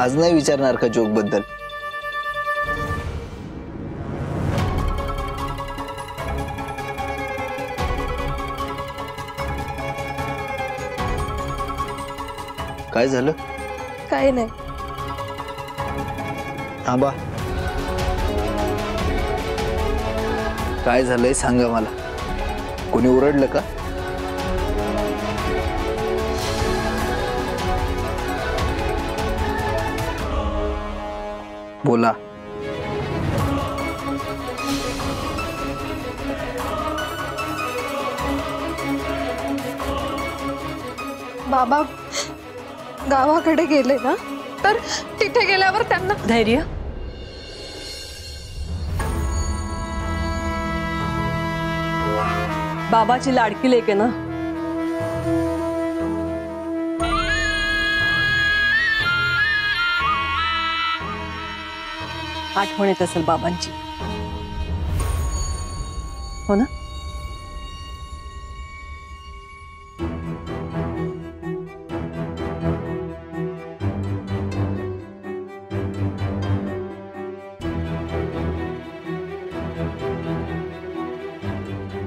आज नाही विचारणार का जोक बद्दल? काय झालं? काही नाही. थांबा, काय झालंय सांगा मला. कोणी ओरडलं का? बोला. बाबा गावाकडे गेले ना, तर तिथे गेल्यावर त्यांना धैर्य, बाबाची लाडकी लेक आहे ना. आठवण येत असेल बाबांची, हो ना?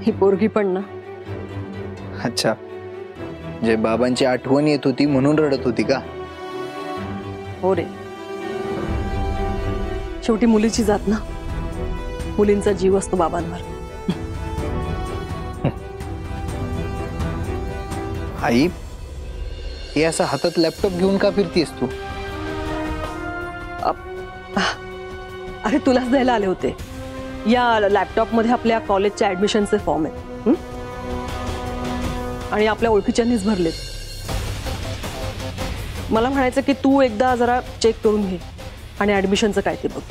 ही पोरगी पण ना. अच्छा, जे बाबांची आठवण येत होती म्हणून रडत होती का? हो रे, शेवटी मुलीची जात ना, मुलींचा जीव असतो बाबांवर. आई, हे असं हातात लॅपटॉप घेऊन का फिरतीस तू? अरे तुलाच द्यायला आले होते. या लॅपटॉप मध्ये आपल्या कॉलेजच्या ऍडमिशनचे फॉर्म आहेत आणि आपल्या ओळखीच्यांनीच भरलेत. मला म्हणायचं की तू एकदा जरा चेक करून घे आणि ऍडमिशनचं काय ते बघ.